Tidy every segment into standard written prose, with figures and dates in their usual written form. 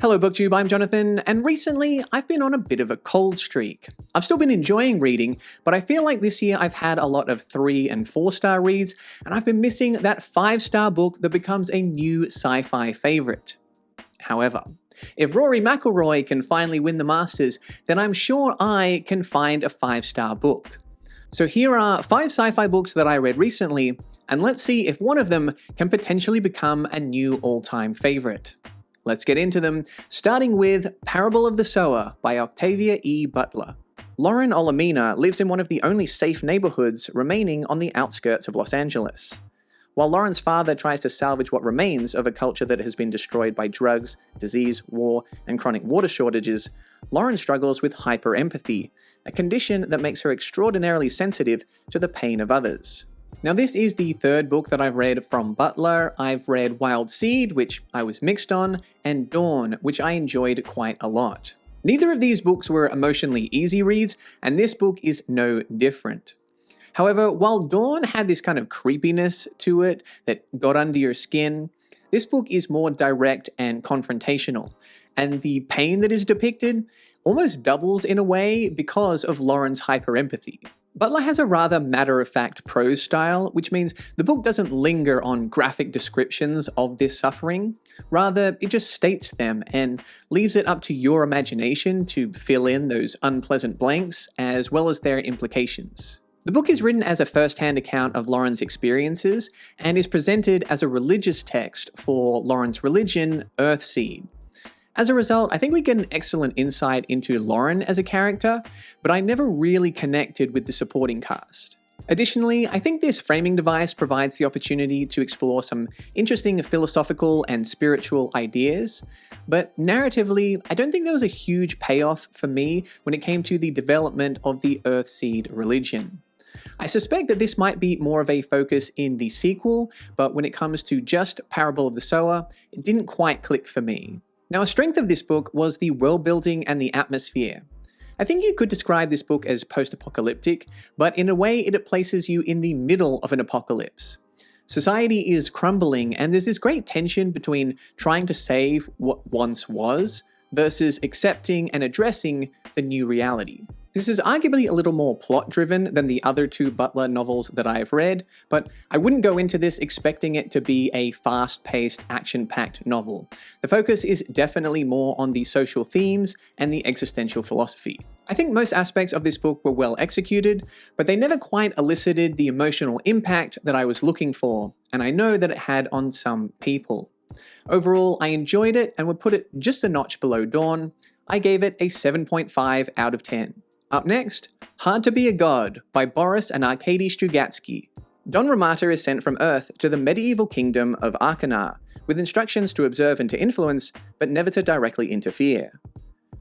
Hello BookTube, I'm Jonathan, and recently I've been on a bit of a cold streak. I've still been enjoying reading, but I feel like this year I've had a lot of 3 and 4-star reads, and I've been missing that 5-star book that becomes a new sci-fi favorite. However, if Rory McIlroy can finally win the Masters, then I'm sure I can find a 5-star book. So here are 5 sci-fi books that I read recently, and let's see if one of them can potentially become a new all-time favorite. Let's get into them, starting with Parable of the Sower by Octavia E. Butler. Lauren Olamina lives in one of the only safe neighborhoods remaining on the outskirts of Los Angeles. While Lauren's father tries to salvage what remains of a culture that has been destroyed by drugs, disease, war, and chronic water shortages, Lauren struggles with hyperempathy, a condition that makes her extraordinarily sensitive to the pain of others. Now this is the 3rd book that I've read from Butler. I've read Wild Seed, which I was mixed on, and Dawn, which I enjoyed quite a lot. Neither of these books were emotionally easy reads, and this book is no different. However, while Dawn had this kind of creepiness to it that got under your skin, this book is more direct and confrontational, and the pain that is depicted almost doubles in a way because of Lauren's hyperempathy. Butler has a rather matter-of-fact prose style, which means the book doesn't linger on graphic descriptions of this suffering. Rather, it just states them and leaves it up to your imagination to fill in those unpleasant blanks, as well as their implications. The book is written as a first-hand account of Lauren's experiences and is presented as a religious text for Lauren's religion, Earthseed. As a result, I think we get an excellent insight into Lauren as a character, but I never really connected with the supporting cast. Additionally, I think this framing device provides the opportunity to explore some interesting philosophical and spiritual ideas, but narratively, I don't think there was a huge payoff for me when it came to the development of the Earthseed religion. I suspect that this might be more of a focus in the sequel, but when it comes to just Parable of the Sower, it didn't quite click for me. Now, a strength of this book was the world building and the atmosphere. I think you could describe this book as post-apocalyptic, but in a way it places you in the middle of an apocalypse. Society is crumbling, and there's this great tension between trying to save what once was versus accepting and addressing the new reality. This is arguably a little more plot-driven than the other 2 Butler novels that I've read, but I wouldn't go into this expecting it to be a fast-paced, action-packed novel. The focus is definitely more on the social themes and the existential philosophy. I think most aspects of this book were well executed, but they never quite elicited the emotional impact that I was looking for, and I know that it had on some people. Overall, I enjoyed it and would put it just a notch below Dawn. I gave it a 7.5 out of 10. Up next, Hard to Be a God by Boris and Arkady Strugatsky. Don Ramata is sent from Earth to the medieval kingdom of Arkanar, with instructions to observe and to influence, but never to directly interfere.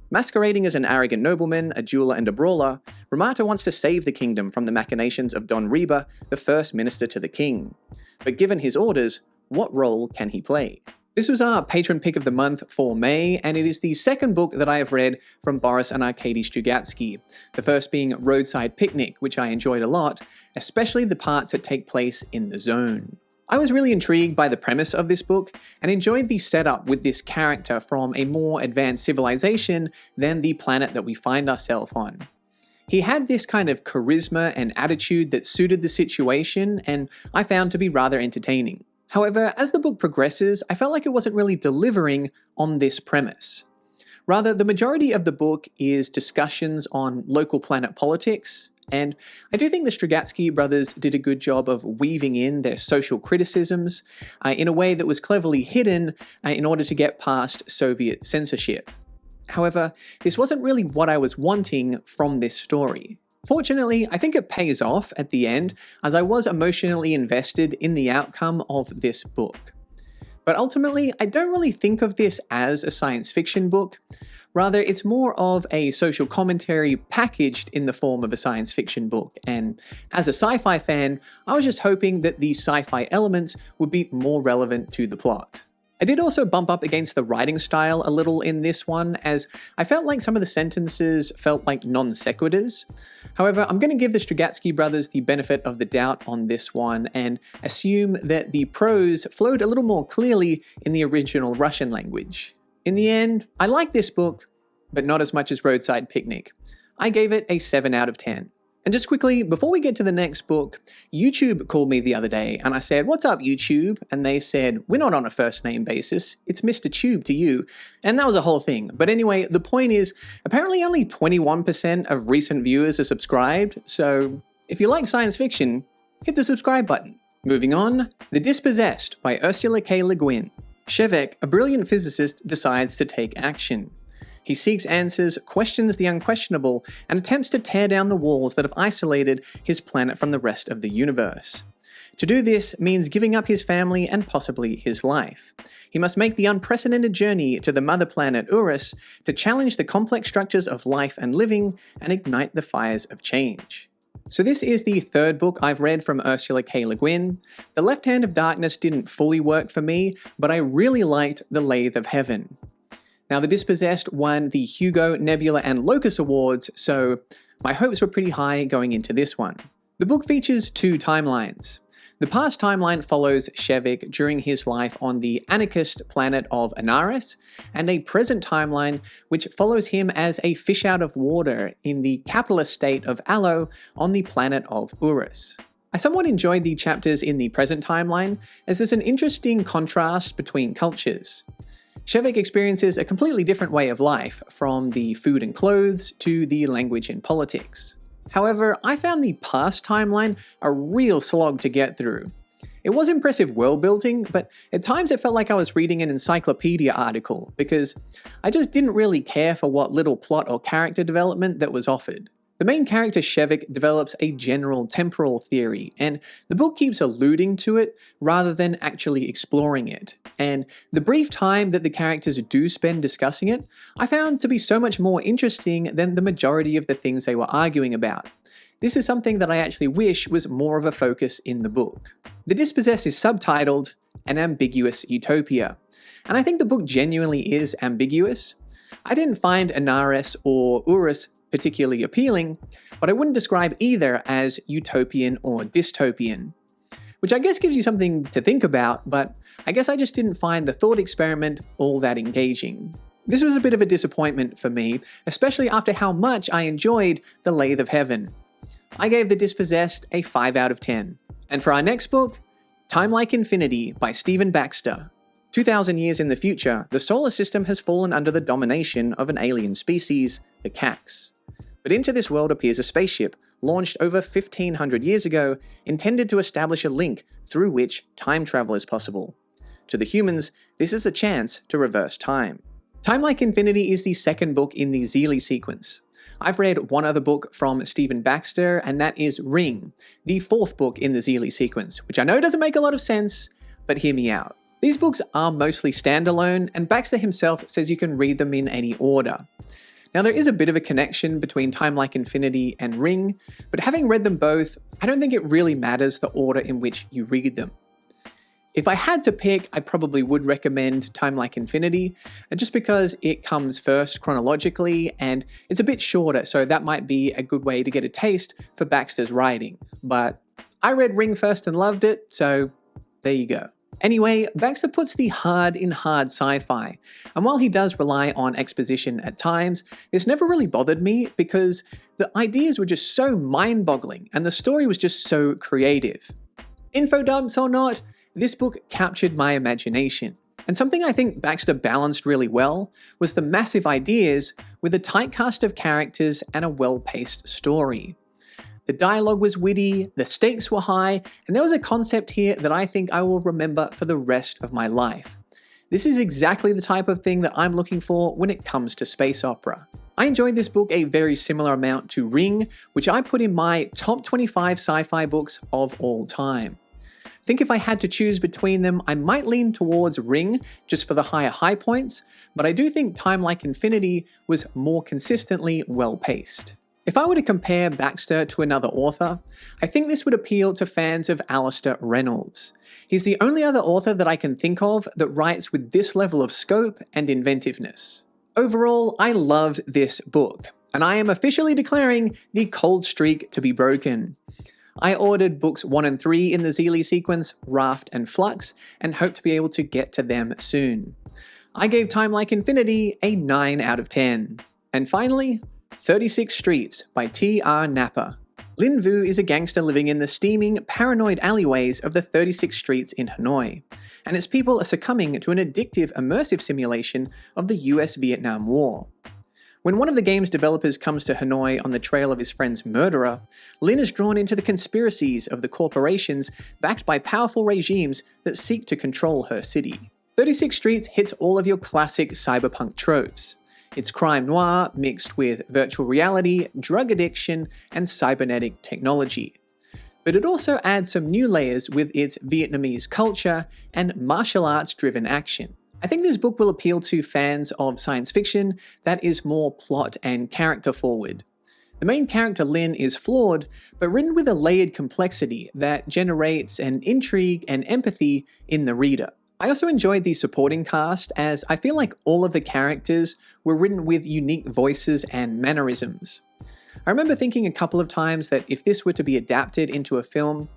Masquerading as an arrogant nobleman, a jeweler, and a brawler, Ramata wants to save the kingdom from the machinations of Don Reba, the first minister to the king. But given his orders, what role can he play? This was our patron pick of the month for May, and it is the 2nd book that I have read from Boris and Arkady Strugatsky, the first being Roadside Picnic, which I enjoyed a lot, especially the parts that take place in the zone. I was really intrigued by the premise of this book, and enjoyed the setup with this character from a more advanced civilization than the planet that we find ourselves on. He had this kind of charisma and attitude that suited the situation, and I found to be rather entertaining. However, as the book progresses, I felt like it wasn't really delivering on this premise. Rather, the majority of the book is discussions on local planet politics, and I do think the Strugatsky brothers did a good job of weaving in their social criticisms in a way that was cleverly hidden in order to get past Soviet censorship. However, this wasn't really what I was wanting from this story. Fortunately, I think it pays off at the end, as I was emotionally invested in the outcome of this book. But ultimately, I don't really think of this as a science fiction book. Rather, it's more of a social commentary packaged in the form of a science fiction book, and as a sci-fi fan, I was just hoping that the sci-fi elements would be more relevant to the plot. I did also bump up against the writing style a little in this one, as I felt like some of the sentences felt like non sequiturs. However, I'm going to give the Strugatsky brothers the benefit of the doubt on this one and assume that the prose flowed a little more clearly in the original Russian language. In the end, I like this book, but not as much as Roadside Picnic. I gave it a 7 out of 10. And just quickly, before we get to the next book, YouTube called me the other day and I said, "What's up, YouTube?" And they said, "We're not on a first name basis. It's Mr. Tube to you." And that was a whole thing. But anyway, the point is, apparently only 21% of recent viewers are subscribed. So if you like science fiction, hit the subscribe button. Moving on, The Dispossessed by Ursula K. Le Guin. Shevek, a brilliant physicist, decides to take action. He seeks answers, questions the unquestionable, and attempts to tear down the walls that have isolated his planet from the rest of the universe. To do this means giving up his family and possibly his life. He must make the unprecedented journey to the mother planet Urus to challenge the complex structures of life and living and ignite the fires of change. So this is the third book I've read from Ursula K. Le Guin. The Left Hand of Darkness didn't fully work for me, but I really liked The Lathe of Heaven. Now, The Dispossessed won the Hugo, Nebula, and Locus Awards, so my hopes were pretty high going into this one. The book features 2 timelines. The past timeline follows Shevek during his life on the anarchist planet of Anaris, and a present timeline which follows him as a fish out of water in the capitalist state of Allo on the planet of Urus. I somewhat enjoyed the chapters in the present timeline, as there's an interesting contrast between cultures. Shevek experiences a completely different way of life, from the food and clothes to the language and politics. However, I found the past timeline a real slog to get through. It was impressive world building, but at times it felt like I was reading an encyclopedia article, because I just didn't really care for what little plot or character development that was offered. The main character Shevek develops a general temporal theory, and the book keeps alluding to it rather than actually exploring it. And the brief time that the characters do spend discussing it, I found to be so much more interesting than the majority of the things they were arguing about. This is something that I actually wish was more of a focus in the book. The Dispossessed is subtitled An Ambiguous Utopia, and I think the book genuinely is ambiguous. I didn't find Anaris or Urus particularly appealing, but I wouldn't describe either as utopian or dystopian. Which I guess gives you something to think about, but I guess I just didn't find the thought experiment all that engaging. This was a bit of a disappointment for me, especially after how much I enjoyed The Lathe of Heaven. I gave The Dispossessed a 5 out of 10. And for our next book, Timelike Infinity by Stephen Baxter. 2,000 years in the future, the solar system has fallen under the domination of an alien species, the Cax. But into this world appears a spaceship, launched over 1,500 years ago, intended to establish a link through which time travel is possible. To the humans, this is a chance to reverse time. Timelike Infinity is the second book in the Zeely sequence. I've read one other book from Stephen Baxter, and that is Ring, the 4th book in the Zeely sequence, which I know doesn't make a lot of sense, but hear me out. These books are mostly standalone, and Baxter himself says you can read them in any order. Now, there is a bit of a connection between Timelike Infinity and Ring, but having read them both, I don't think it really matters the order in which you read them. If I had to pick, I probably would recommend Timelike Infinity, just because it comes first chronologically and it's a bit shorter, so that might be a good way to get a taste for Baxter's writing. But I read Ring first and loved it, so there you go. Anyway, Baxter puts the hard in hard sci-fi, and while he does rely on exposition at times, this never really bothered me because the ideas were just so mind-boggling and the story was just so creative. Info dumps or not, this book captured my imagination. And something I think Baxter balanced really well was the massive ideas with a tight cast of characters and a well-paced story. The dialogue was witty, the stakes were high, and there was a concept here that I think I will remember for the rest of my life. This is exactly the type of thing that I'm looking for when it comes to space opera. I enjoyed this book a very similar amount to Ring, which I put in my top 25 sci-fi books of all time. I think if I had to choose between them, I might lean towards Ring just for the higher high points, but I do think Timelike Infinity was more consistently well-paced. If I were to compare Baxter to another author, I think this would appeal to fans of Alistair Reynolds. He's the only other author that I can think of that writes with this level of scope and inventiveness. Overall, I loved this book, and I am officially declaring the cold streak to be broken. I ordered books 1 and 3 in the Zeely sequence, Raft and Flux, and hope to be able to get to them soon. I gave Timelike Infinity a 9 out of 10. And finally, 36 Streets by T.R. Napa. Lin Vu is a gangster living in the steaming, paranoid alleyways of the 36 Streets in Hanoi, and its people are succumbing to an addictive, immersive simulation of the US-Vietnam War. When one of the game's developers comes to Hanoi on the trail of his friend's murderer, Lin is drawn into the conspiracies of the corporations backed by powerful regimes that seek to control her city. 36 Streets hits all of your classic cyberpunk tropes. It's crime noir mixed with virtual reality, drug addiction, and cybernetic technology. But it also adds some new layers with its Vietnamese culture and martial arts-driven action. I think this book will appeal to fans of science fiction that is more plot and character forward. The main character Lin is flawed, but written with a layered complexity that generates an intrigue and empathy in the reader. I also enjoyed the supporting cast, as I feel like all of the characters were written with unique voices and mannerisms. I remember thinking a couple of times that if this were to be adapted into a film,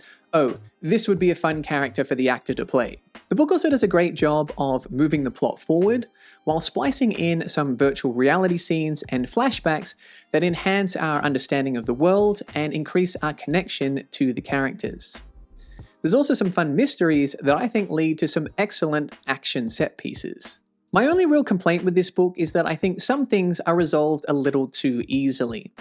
this would be a fun character for the actor to play. The book also does a great job of moving the plot forward, while splicing in some virtual reality scenes and flashbacks that enhance our understanding of the world and increase our connection to the characters. There's also some fun mysteries that I think lead to some excellent action set pieces. My only real complaint with this book is that I think some things are resolved a little too easily.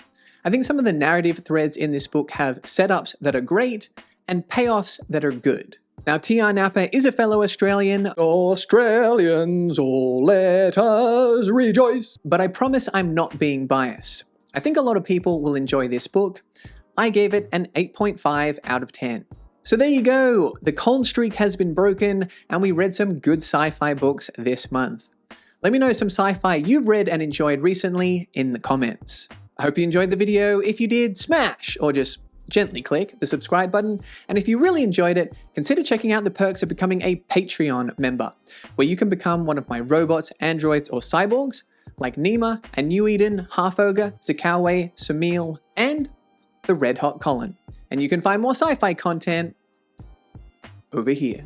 I think some of the narrative threads in this book have setups that are great and payoffs that are good. Now, T.R. Napa is a fellow Australian. Australians, oh let us rejoice. But I promise I'm not being biased. I think a lot of people will enjoy this book. I gave it an 8.5 out of 10. So there you go, the cold streak has been broken and we read some good sci-fi books this month. Let me know some sci-fi you've read and enjoyed recently in the comments. I hope you enjoyed the video. If you did, smash or just gently click the subscribe button. And if you really enjoyed it, consider checking out the perks of becoming a Patreon member, where you can become one of my robots, androids, or cyborgs, like Nima, and New Eden, Half Ogre, Zakawe, Samil, and the Red Hot Colin. And you can find more sci-fi content over here.